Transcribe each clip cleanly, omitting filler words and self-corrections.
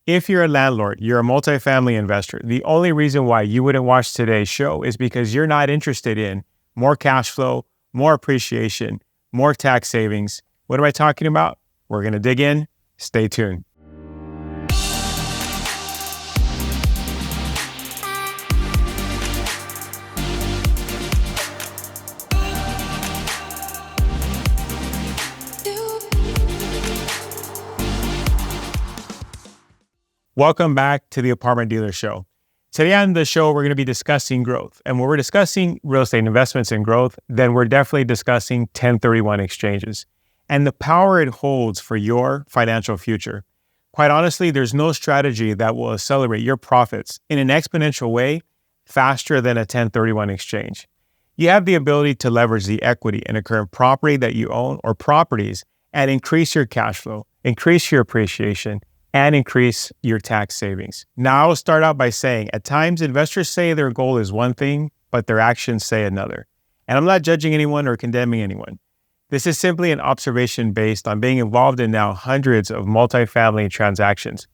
If you're a landlord, you're a multifamily investor, the only reason why you wouldn't watch today's show is because you're not interested in more cash flow, more appreciation, more tax savings. What am I talking about? We're going to dig in. Stay tuned. Welcome back to the Apartment Dealer Show. Today on the show, we're going to be discussing growth. And when we're discussing real estate investments and growth, then we're definitely discussing 1031 exchanges and the power it holds for your financial future. Quite honestly, there's no strategy that will accelerate your profits in an exponential way faster than a 1031 exchange. You have the ability to leverage the equity in a current property that you own or properties and increase your cash flow, increase your appreciation, and increase your tax savings. Now, I'll start out by saying, at times, investors say their goal is one thing, but their actions say another. And I'm not judging anyone or condemning anyone. This is simply an observation based on being involved in now hundreds of multifamily transactions,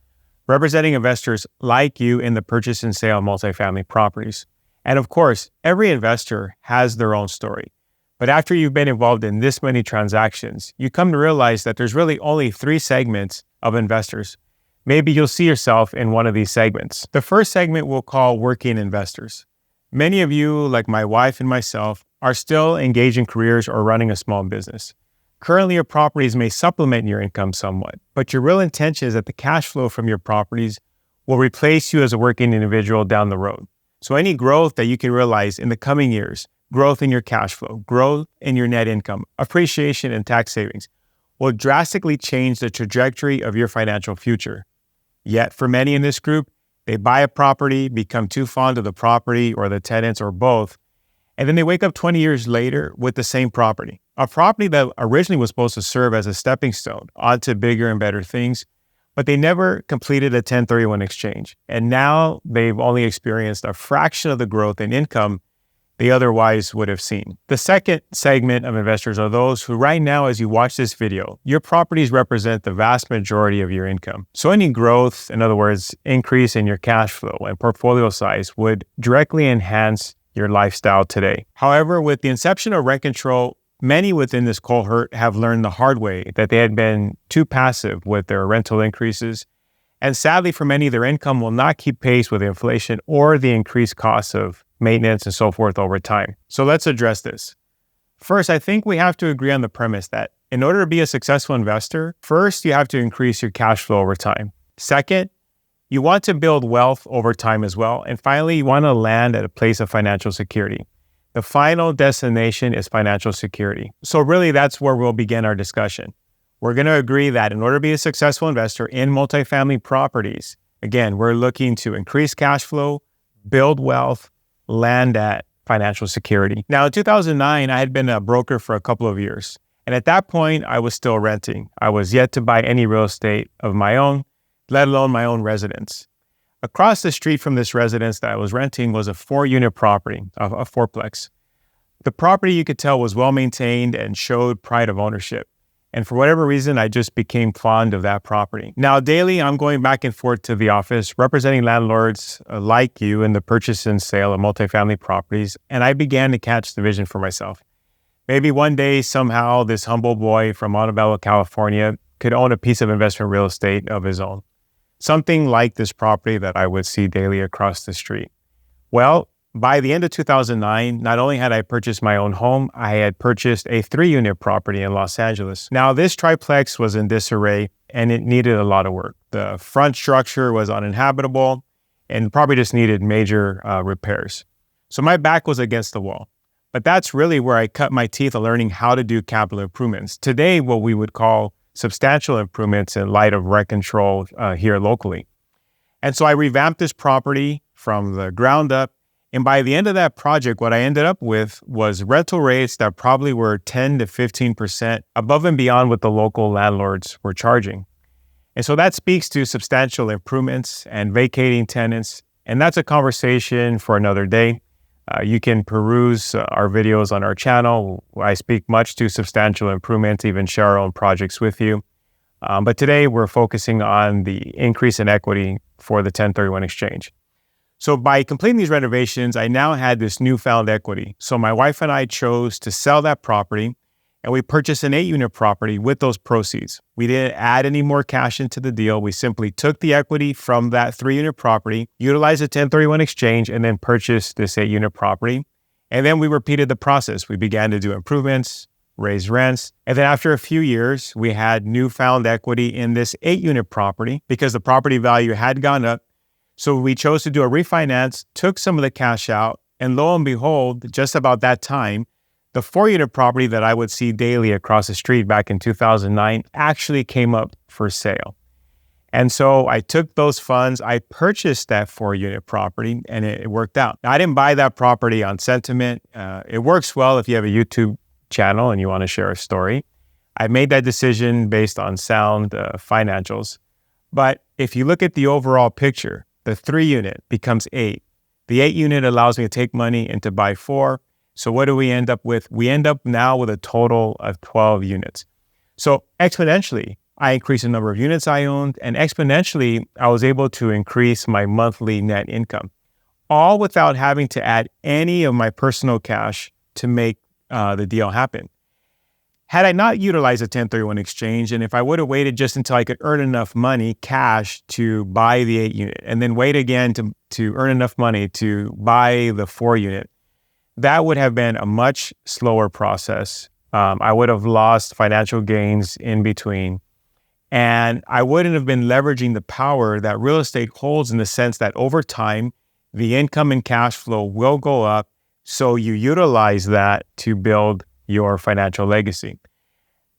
representing investors like you in the purchase and sale of multifamily properties. And of course, every investor has their own story. But after you've been involved in this many transactions, you come to realize that there's really only three segments of investors. Maybe you'll see yourself in one of these segments. The first segment we'll call working investors. Many of you, like my wife and myself, are still engaged in careers or running a small business. Currently, your properties may supplement your income somewhat, but your real intention is that the cash flow from your properties will replace you as a working individual down the road. So any growth that you can realize in the coming years, growth in your cash flow, growth in your net income, appreciation and tax savings, will drastically change the trajectory of your financial future. Yet for many in this group, they buy a property, become too fond of the property or the tenants or both, and then they wake up 20 years later with the same property. A property that originally was supposed to serve as a stepping stone onto bigger and better things, but they never completed a 1031 exchange. And now they've only experienced a fraction of the growth in income they otherwise would have seen. The second segment of investors are those who right now, as you watch this video, your properties represent the vast majority of your income. So any growth, in other words, increase in your cash flow and portfolio size would directly enhance your lifestyle today. However, with the inception of rent control, many within this cohort have learned the hard way that they had been too passive with their rental increases. And sadly, for many, their income will not keep pace with inflation or the increased costs of maintenance and so forth over time. So let's address this. First, I think we have to agree on the premise that in order to be a successful investor, first, you have to increase your cash flow over time. Second, you want to build wealth over time as well. And finally, you want to land at a place of financial security. The final destination is financial security. So really, that's where we'll begin our discussion. We're going to agree that in order to be a successful investor in multifamily properties, again, we're looking to increase cash flow, build wealth, land at financial security. Now, in 2009, I had been a broker for a couple of years. And at that point, I was still renting. I was yet to buy any real estate of my own, let alone my own residence. Across the street from this residence that I was renting was a 4-unit property, a fourplex. The property, you could tell, was well-maintained and showed pride of ownership. And for whatever reason, I just became fond of that property. Now, daily, I'm going back and forth to the office, representing landlords like you in the purchase and sale of multifamily properties, and I began to catch the vision for myself. Maybe one day, somehow, this humble boy from Montebello, California, could own a piece of investment real estate of his own. Something like this property that I would see daily across the street. Well, by the end of 2009, not only had I purchased my own home, I had purchased a 3-unit property in Los Angeles. Now, this triplex was in disarray and it needed a lot of work. The front structure was uninhabitable and probably just needed major repairs. So my back was against the wall. But that's really where I cut my teeth on learning how to do capital improvements. Today, what we would call substantial improvements in light of rent control here locally. And so I revamped this property from the ground up. And by the end of that project, what I ended up with was rental rates that probably were 10 to 15% above and beyond what the local landlords were charging. And so that speaks to substantial improvements and vacating tenants. And that's a conversation for another day. You can peruse our videos on our channel. I speak much to substantial improvements, even share our own projects with you. But today we're focusing on the increase in equity for the 1031 exchange. So by completing these renovations, I now had this newfound equity. So my wife and I chose to sell that property, and we purchased an 8-unit property with those proceeds. We didn't add any more cash into the deal. We simply took the equity from that 3-unit property, utilized a 1031 exchange, and then purchased this 8-unit property. And then we repeated the process. We began to do improvements, raise rents. And then after a few years, we had newfound equity in this 8-unit property because the property value had gone up. So we chose to do a refinance, took some of the cash out, and lo and behold, just about that time, the 4-unit property that I would see daily across the street back in 2009 actually came up for sale. And so I took those funds, I purchased that 4-unit property, and it worked out. Now, I didn't buy that property on sentiment. It works well if you have a YouTube channel and you want to share a story. I made that decision based on sound financials. But if you look at the overall picture, the 3-unit becomes 8. The 8-unit allows me to take money and to buy 4. So what do we end up with? We end up now with a total of 12 units. So exponentially, I increased the number of units I owned, and exponentially, I was able to increase my monthly net income, all without having to add any of my personal cash to make the deal happen. Had I not utilized a 1031 exchange, and if I would have waited just until I could earn enough money, cash, to buy the 8-unit, and then wait again to earn enough money to buy the 4-unit, that would have been a much slower process. I would have lost financial gains in between. And I wouldn't have been leveraging the power that real estate holds in the sense that over time, the income and cash flow will go up. So you utilize that to build your financial legacy.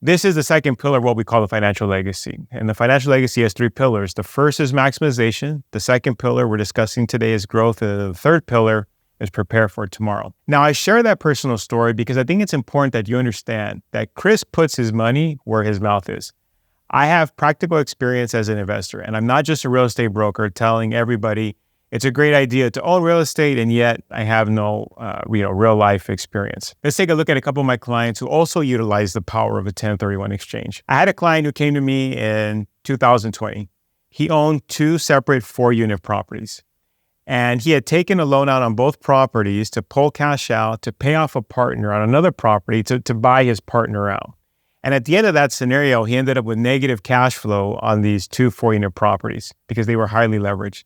This is the second pillar, what we call the financial legacy. And the financial legacy has 3 pillars. The first is maximization. The second pillar we're discussing today is growth. And the third pillar is prepare for tomorrow. Now, I share that personal story because I think it's important that you understand that Kris puts his money where his mouth is. I have practical experience as an investor, and I'm not just a real estate broker telling everybody it's a great idea to own real estate, and yet I have no real life experience. Let's take a look at a couple of my clients who also utilize the power of a 1031 exchange. I had a client who came to me in 2020. He owned 2 separate 4-unit properties. And he had taken a loan out on both properties to pull cash out, to pay off a partner on another property, to buy his partner out. And at the end of that scenario, he ended up with negative cash flow on these 2 4-unit properties because they were highly leveraged.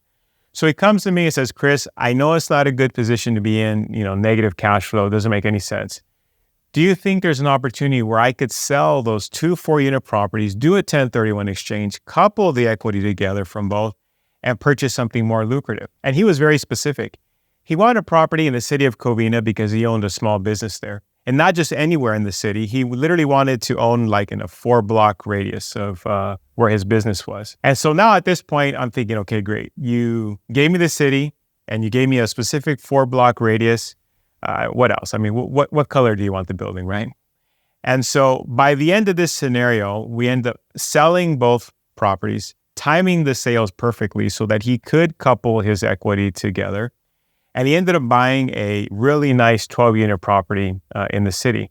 So he comes to me and says, Kris, I know it's not a good position to be in, negative cash flow. It doesn't make any sense. Do you think there's an opportunity where I could sell those 2 4-unit properties, do a 1031 exchange, couple the equity together from both, and purchase something more lucrative? And he was very specific. He wanted a property in the city of Covina because he owned a small business there. And not just anywhere in the city. He literally wanted to own like in a 4-block radius of where his business was. And so now at this point, I'm thinking, okay, great. You gave me the city and you gave me a specific 4-block radius. What else? I mean, what color do you want the building, right? And so by the end of this scenario, we end up selling both properties, timing the sales perfectly so that he could couple his equity together. And he ended up buying a really nice 12-unit property in the city.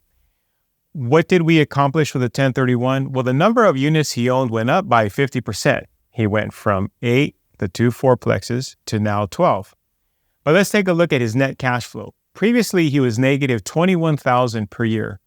What did we accomplish with the 1031? Well, the number of units he owned went up by 50%. He went from 8, the 2 4-plexes, to now 12. But let's take a look at his net cash flow. Previously, he was negative $21,000 per year.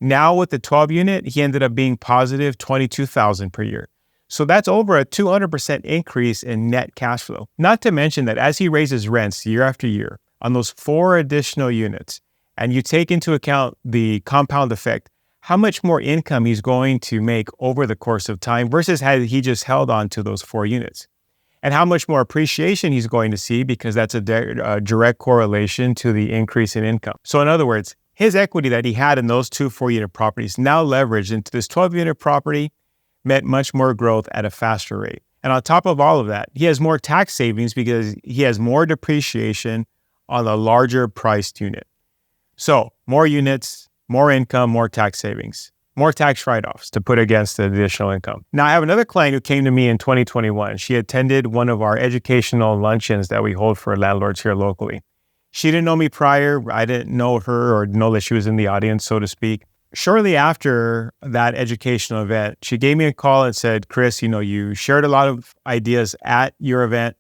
Now with the 12-unit, he ended up being positive $22,000 per year. So that's over a 200% increase in net cash flow. Not to mention that as he raises rents year after year on those 4 additional units, and you take into account the compound effect, how much more income he's going to make over the course of time versus had he just held on to those 4 units. And how much more appreciation he's going to see because that's a direct correlation to the increase in income. So in other words, his equity that he had in those 2 4-unit properties now leveraged into this 12-unit property meant much more growth at a faster rate. And on top of all of that, he has more tax savings because he has more depreciation on a larger priced unit. So more units, more income, more tax savings, more tax write-offs to put against the additional income. Now, I have another client who came to me in 2021. She attended one of our educational luncheons that we hold for landlords here locally. She didn't know me prior. I didn't know her or know that she was in the audience, so to speak. shortly after that educational event, she gave me a call and said, Kris, you shared a lot of ideas at your event.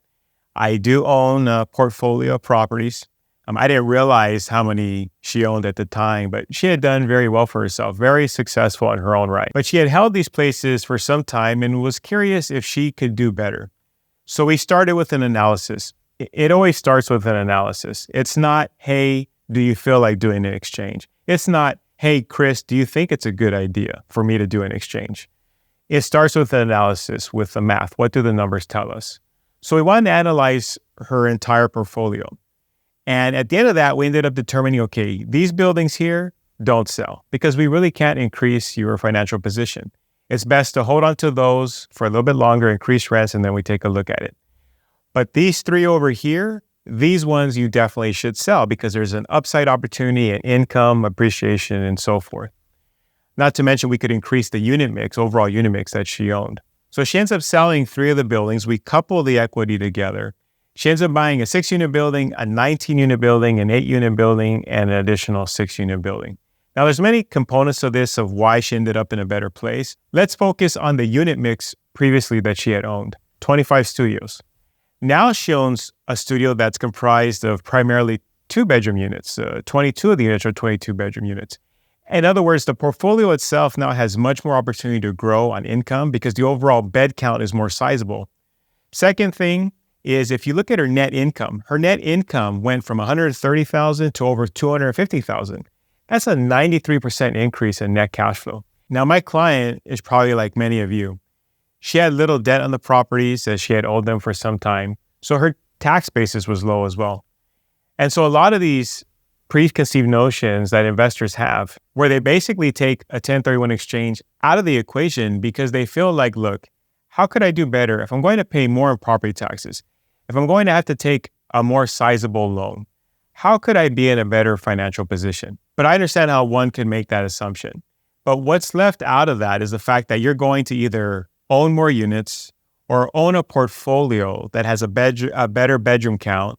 I do own a portfolio of properties. I didn't realize how many she owned at the time, but she had done very well for herself, very successful in her own right. But she had held these places for some time and was curious if she could do better. So we started with an analysis. It always starts with an analysis. It's not, hey, do you feel like doing an exchange? It's not, hey, Kris, do you think it's a good idea for me to do an exchange? It starts with an analysis, with the math. What do the numbers tell us? So we wanted to analyze her entire portfolio. And at the end of that, we ended up determining, okay, these buildings here don't sell because we really can't increase your financial position. It's best to hold on to those for a little bit longer, increase rents, and then we take a look at it. But these three over here, these ones you definitely should sell because there's an upside opportunity in income, appreciation, and so forth. Not to mention we could increase the unit mix, overall unit mix that she owned. So she ends up selling 3 of the buildings. We couple the equity together. She ends up buying a 6-unit building, a 19-unit building, an 8-unit building, and an additional 6-unit building. Now, there's many components of this of why she ended up in a better place. Let's focus on the unit mix previously that she had owned, 25 studios. Now she owns a studio that's comprised of primarily 2-bedroom units. 22 of the units are 22-bedroom units. In other words, the portfolio itself now has much more opportunity to grow on income because the overall bed count is more sizable. Second thing is if you look at her net income went from $130,000 to over $250,000. That's a 93% increase in net cash flow. Now, my client is probably like many of you. She had little debt on the properties as she had owed them for some time. So her tax basis was low as well. And so a lot of these preconceived notions that investors have where they basically take a 1031 exchange out of the equation because they feel like, look, how could I do better if I'm going to pay more in property taxes? If I'm going to have to take a more sizable loan, how could I be in a better financial position? But I understand how one could make that assumption. But what's left out of that is the fact that you're going to either own more units or own a portfolio that has a better bedroom count,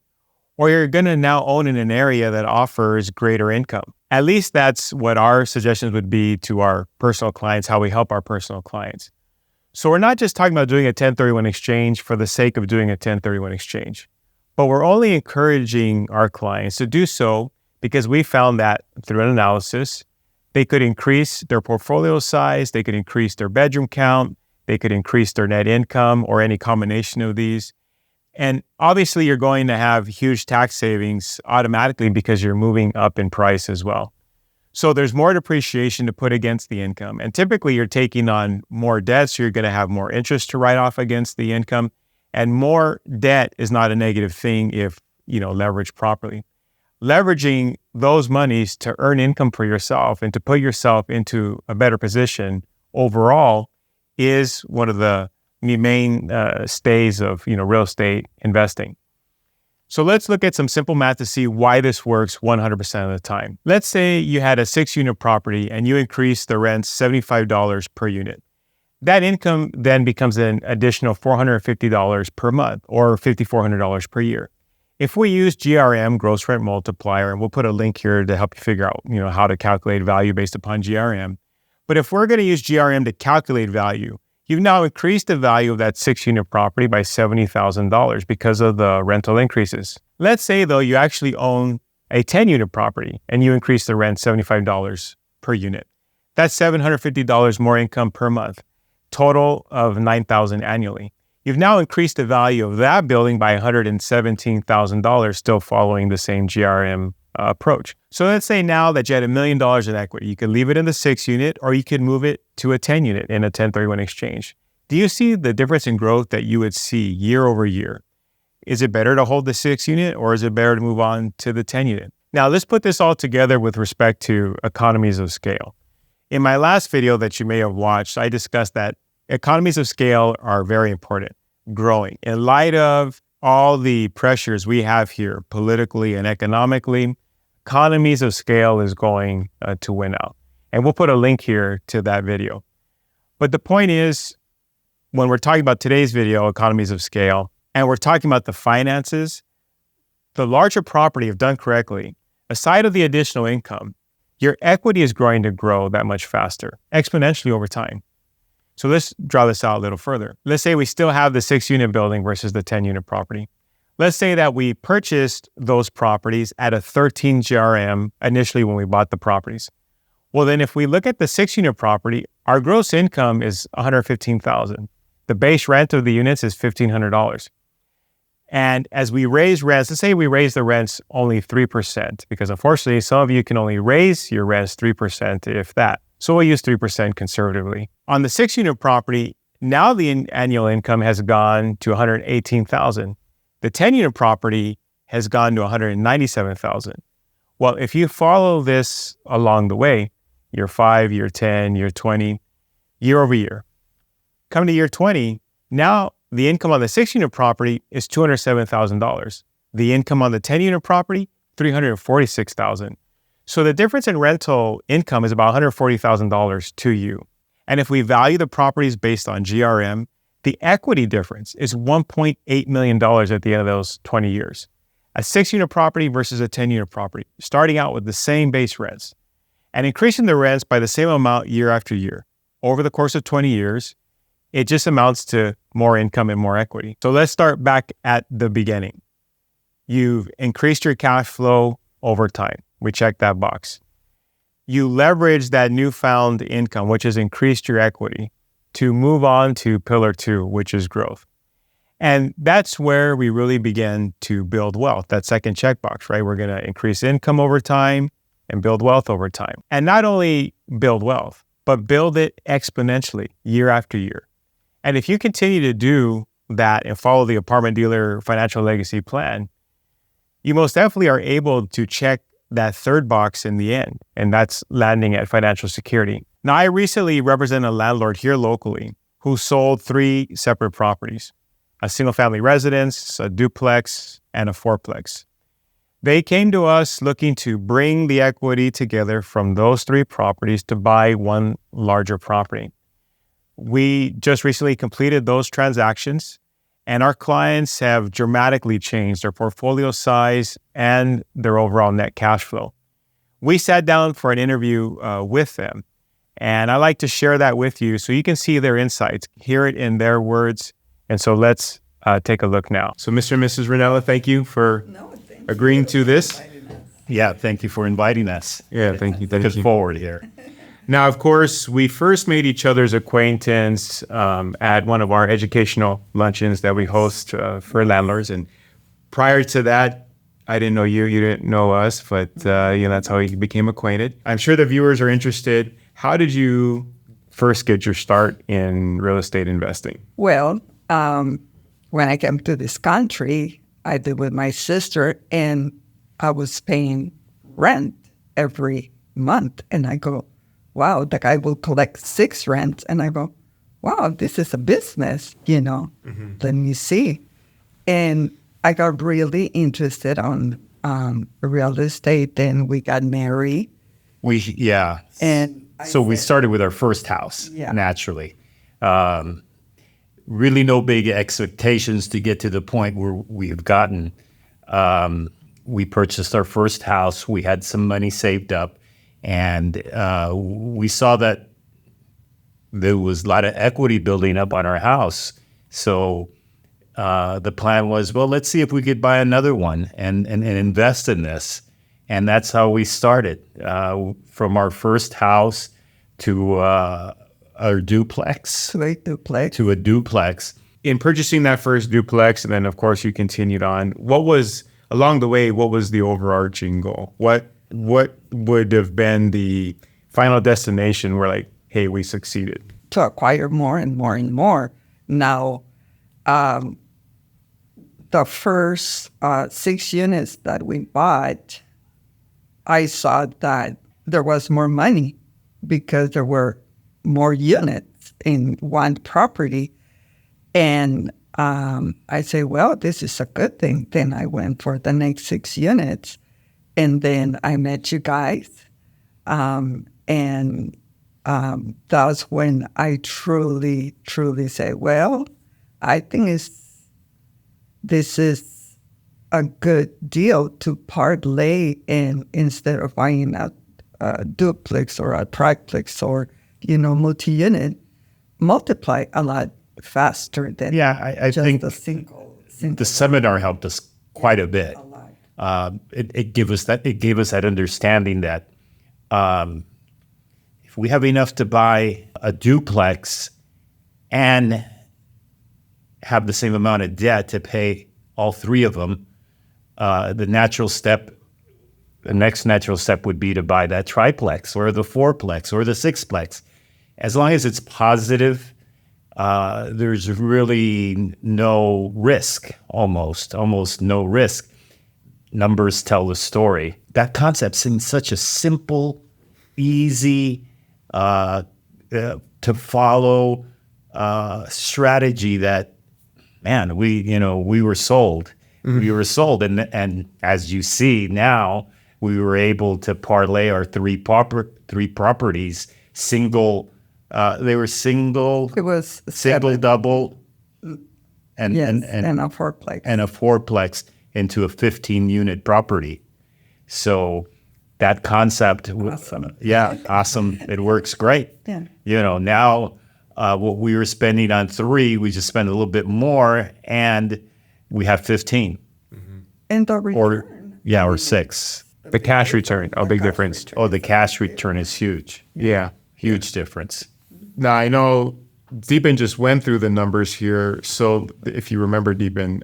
or you're going to now own in an area that offers greater income. At least that's what our suggestions would be to our personal clients, how we help our personal clients. So we're not just talking about doing a 1031 exchange for the sake of doing a 1031 exchange, but we're only encouraging our clients to do so because we found that through an analysis, they could increase their portfolio size, they could increase their bedroom count, they could increase their net income or any combination of these. And obviously you're going to have huge tax savings automatically because you're moving up in price as well. So there's more depreciation to put against the income. And typically you're taking on more debt, so you're going to have more interest to write off against the income. And more debt is not a negative thing if, leveraged properly. Leveraging those monies to earn income for yourself and to put yourself into a better position overall is one of the main stays of real estate investing. So let's look at some simple math to see why this works 100% of the time. Let's say you had a 6-unit property and you increase the rent $75 per unit. That income then becomes an additional $450 per month or $5,400 per year. If we use GRM, gross rent multiplier, and we'll put a link here to help you figure out, how to calculate value based upon GRM. But if we're going to use GRM to calculate value, you've now increased the value of that 6-unit property by $70,000 because of the rental increases. Let's say though, you actually own a 10-unit property and you increase the rent $75 per unit. That's $750 more income per month, total of $9,000 annually. You've now increased the value of that building by $117,000, still following the same GRM approach. So let's say now that you had $1 million in equity, you could leave it in the 6-unit or you could move it to a 10-unit in a 1031 exchange. Do you see the difference in growth that you would see year over year? Is it better to hold the 6-unit or is it better to move on to the 10-unit? Now let's put this all together with respect to economies of scale. In my last video that you may have watched, I discussed that economies of scale are very important, growing. In light of all the pressures we have here politically and economically, economies of scale is going to win out. And we'll put a link here to that video. But the point is, when we're talking about today's video, economies of scale, and we're talking about the finances, the larger property, if done correctly, aside of the additional income, your equity is going to grow that much faster, exponentially over time. So let's draw this out a little further. Let's say we still have the 6-unit building versus the 10-unit property. Let's say that we purchased those properties at a 13 GRM initially when we bought the properties. Well, then if we look at the 6-unit property, our gross income is $115,000. The base rent of the units is $1,500. And as we raise rents, let's say we raise the rents only 3%, because unfortunately, some of you can only raise your rents 3%, if that. So we'll use 3% conservatively. On the 6-unit property, now the annual income has gone to $118,000. The 10-unit property has gone to $197,000. Well, if you follow this along the way, year 5, year 10, year 20, year over year, come to year 20, now the income on the 6-unit property is $207,000. The income on the 10-unit property, $346,000. So the difference in rental income is about $140,000 to you. And if we value the properties based on GRM, the equity difference is $1.8 million at the end of those 20 years. A 6-unit property versus a 10-unit property, starting out with the same base rents and increasing the rents by the same amount year after year. Over the course of 20 years, it just amounts to more income and more equity. So let's start back at the beginning. You've increased your cash flow over time. We checked that box. You leverage that newfound income, which has increased your equity, to move on to pillar 2, which is growth. And that's where we really begin to build wealth, that second checkbox, right? We're going to increase income over time and build wealth over time. And not only build wealth, but build it exponentially year after year. And if you continue to do that and follow the apartment dealer financial legacy plan, you most definitely are able to check that third box in the end, and that's landing at financial security. Now, I recently represent a landlord here locally who sold 3 separate properties, a single-family residence, a duplex, and a fourplex. They came to us looking to bring the equity together from those 3 properties to buy one larger property. We just recently completed those transactions, and our clients have dramatically changed their portfolio size and their overall net cash flow. We sat down for an interview with them, and I like to share that with you so you can see their insights, hear it in their words. And so let's take a look now. So Mr. and Mrs. Ranella, thank you for agreeing to this. Yeah, thank you for inviting us. Yeah, thank you. Looking forward here. Now, of course, we first made each other's acquaintance at one of our educational luncheons that we host for landlords. And prior to that, I didn't know you, you didn't know us, but that's how we became acquainted. I'm sure the viewers are interested. How did you first get your start in real estate investing? Well, when I came to this country, I did with my sister, and I was paying rent every month. And I go, wow, the guy will collect 6 rents. And I go, wow, this is a business, Let me see. And I got really interested on real estate, and we got married. And so we started with our first house, naturally. Really no big expectations to get to the point where we've gotten. We purchased our first house. We had some money saved up, and we saw that there was a lot of equity building up on our house. So the plan was, well, let's see if we could buy another one and invest in this. And that's how we started, from our first house to a duplex. To a duplex. In purchasing that first duplex, and then of course you continued on, what was the overarching goal? What would have been the final destination where hey, we succeeded? To acquire more and more and more. Now, the first 6 units that we bought, I saw that there was more money because there were more units in one property. And I say, well, this is a good thing. Then I went for the next 6 units. And then I met you guys. And that's when I truly say, well, I think this is a good deal to parlay in instead of buying a duplex or a triplex or, multi-unit, multiply a lot faster than I just think a single. the seminar helped us quite a bit. A lot. It gave us that understanding that if we have enough to buy a duplex and have the same amount of debt to pay all three of them, the next natural step would be to buy that triplex or the fourplex or the sixplex. As long as it's positive, there's really no risk, almost no risk. Numbers tell the story. That concept seems such a simple, easy to follow strategy that, man, we were sold. Mm-hmm. We were sold, and as you see now, we were able to parlay our three properties single. They were single. It was single, double, and a fourplex. And a fourplex into a 15-unit property. So that concept, awesome. Awesome. It works great. Yeah. Now what we were spending on 3, we just spend a little bit more, and we have 15. Mm-hmm. And the return. Or 6. The cash return, a big difference. Oh, the cash return is huge. Yeah. Huge difference. Now, I know Deepan just went through the numbers here. So if you remember, Deepan,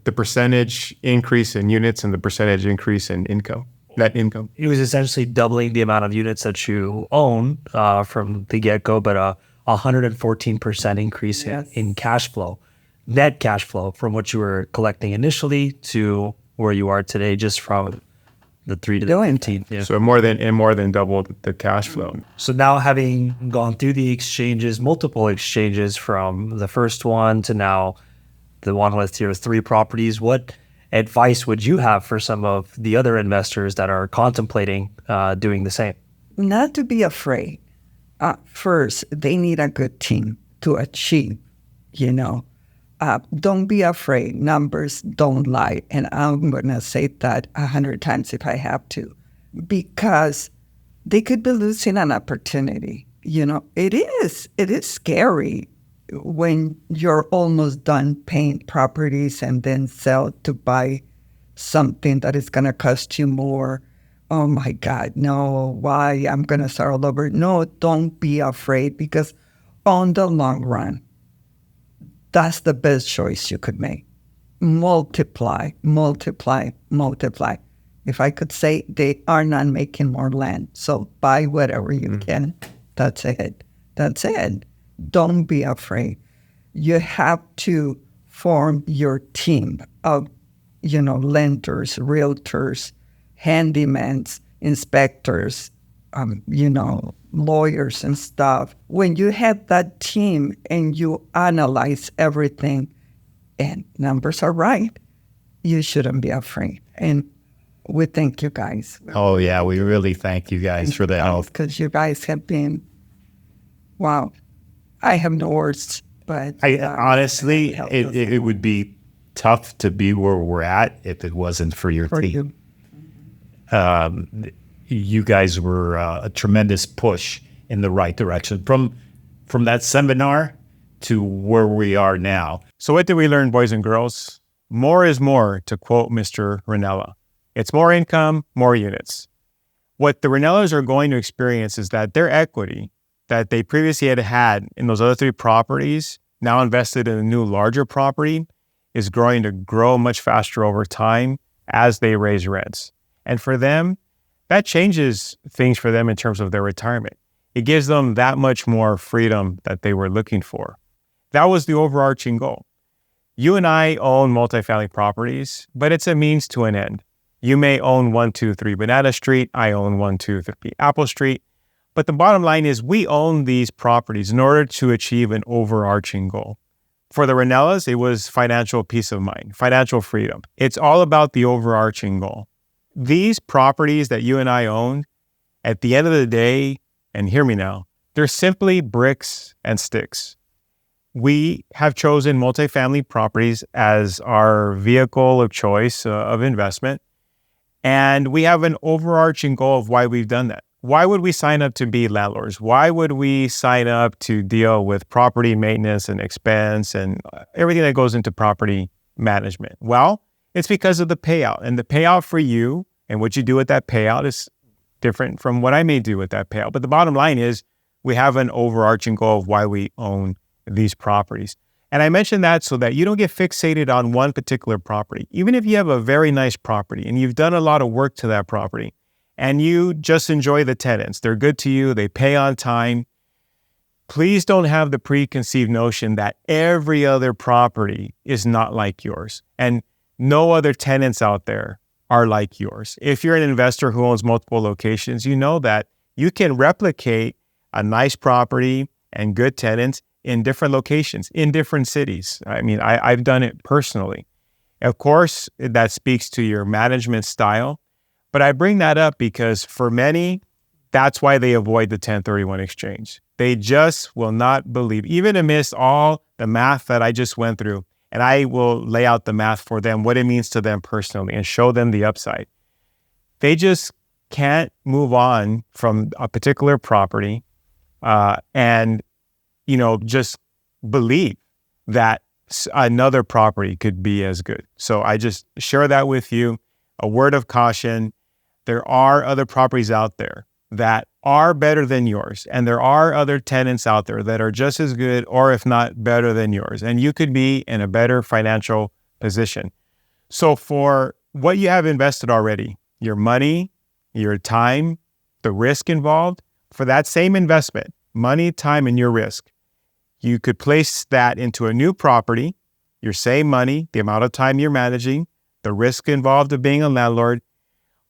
the percentage increase in units and the percentage increase in income, net income. It was essentially doubling the amount of units that you own from the get-go, but 114% increase in cash flow, net cash flow from what you were collecting initially to where you are today, just from the 3 to the 15. Yeah. So more than doubled the cash flow. So now, having gone through the exchanges, multiple exchanges from the first one to now the one with your 3 properties, what advice would you have for some of the other investors that are contemplating doing the same? Not to be afraid. First, they need a good team to achieve, Don't be afraid. Numbers don't lie. And I'm going to say that 100 times if I have to, because they could be losing an opportunity. It is scary when you're almost done paying properties and then sell to buy something that is going to cost you more. Oh my God, no, why? I'm going to start all over. No, don't be afraid, because on the long run, that's the best choice you could make. Multiply. If I could say, they are not making more land. So buy whatever you can. That's it. Don't be afraid. You have to form your team of, lenders, realtors, handymans, inspectors, lawyers and stuff. When you have that team and you analyze everything and numbers are right, you shouldn't be afraid. And we thank you guys. Oh, yeah, we really thank you guys for the help. Because you guys have been, wow, I have no words. But honestly, it would be tough to be where we're at if it wasn't for your team. You guys were a tremendous push in the right direction from that seminar to where we are now. So what did we learn, boys and girls? More is more, to quote Mr. Ranella. It's more income, more units. What the Ranellas are going to experience is that their equity that they previously had in those other 3 properties, now invested in a new larger property, is going to grow much faster over time as they raise rents. And for them, that changes things for them in terms of their retirement. It gives them that much more freedom that they were looking for. That was the overarching goal. You and I own multifamily properties, but it's a means to an end. You may own 123 Banana Street. I own 123 Apple Street. But the bottom line is we own these properties in order to achieve an overarching goal. For the Ranellas, it was financial peace of mind, financial freedom. It's all about the overarching goal. These properties that you and I own, at the end of the day, and hear me now, they're simply bricks and sticks. We have chosen multifamily properties as our vehicle of choice of investment. And we have an overarching goal of why we've done that. why would we sign up to be landlords? Why would we sign up to deal with property maintenance and expense and everything that goes into property management? Well, it's because of the payout. And the payout for you and what you do with that payout is different from what I may do with that payout. But the bottom line is we have an overarching goal of why we own these properties. And I mention that so that you don't get fixated on one particular property. Even if you have a very nice property and you've done a lot of work to that property and you just enjoy the tenants, they're good to you, they pay on time, please don't have the preconceived notion that every other property is not like yours and no other tenants out there are like yours. If you're an investor who owns multiple locations, you know that you can replicate a nice property and good tenants in different locations, in different cities. I mean, I've done it personally. Of course, that speaks to your management style, but I bring that up because for many, that's why they avoid the 1031 exchange. They just will not believe, even amidst all the math that I just went through, and I will lay out the math for them, what it means to them personally, and show them the upside. They just can't move on from a particular property and just believe that another property could be as good. So I just share that with you. A word of caution. There are other properties out there that are better than yours. And there are other tenants out there that are just as good or if not better than yours. And you could be in a better financial position. So for what you have invested already, your money, your time, the risk involved, for that same investment, money, time, and your risk, you could place that into a new property, your same money, the amount of time you're managing, the risk involved of being a landlord,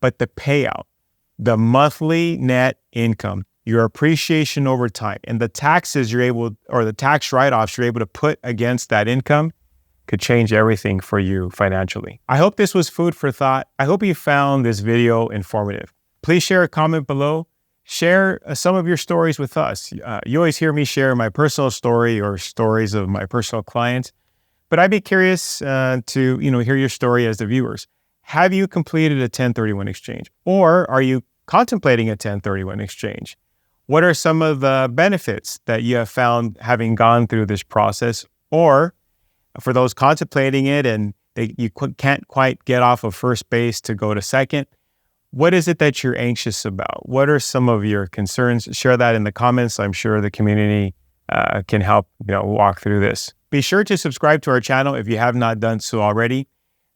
but the payout, the monthly net income, your appreciation over time, and the taxes the tax write-offs you're able to put against that income could change everything for you financially. I hope this was food for thought. I hope you found this video informative. Please share a comment below. Share some of your stories with us. You always hear me share my personal story or stories of my personal clients, but I'd be curious to hear your story as the viewers. Have you completed a 1031 exchange, or are you contemplating a 1031 exchange? What are some of the benefits that you have found having gone through this process? Or for those contemplating it and you can't quite get off of first base to go to second, what is it that you're anxious about? What are some of your concerns? Share that in the comments. I'm sure the community can help walk through this. Be sure to subscribe to our channel if you have not done so already.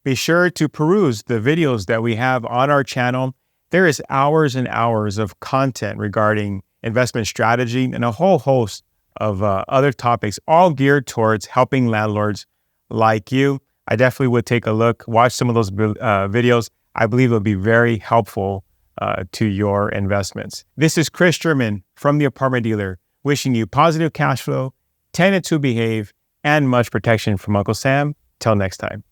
Be sure to peruse the videos that we have on our channel. There is hours and hours of content regarding investment strategy and a whole host of other topics, all geared towards helping landlords like you. I definitely would take a look, watch some of those videos. I believe it'll be very helpful to your investments. This is Kris German from The Apartment Dealer, wishing you positive cash flow, tenants who behave, and much protection from Uncle Sam. Till next time.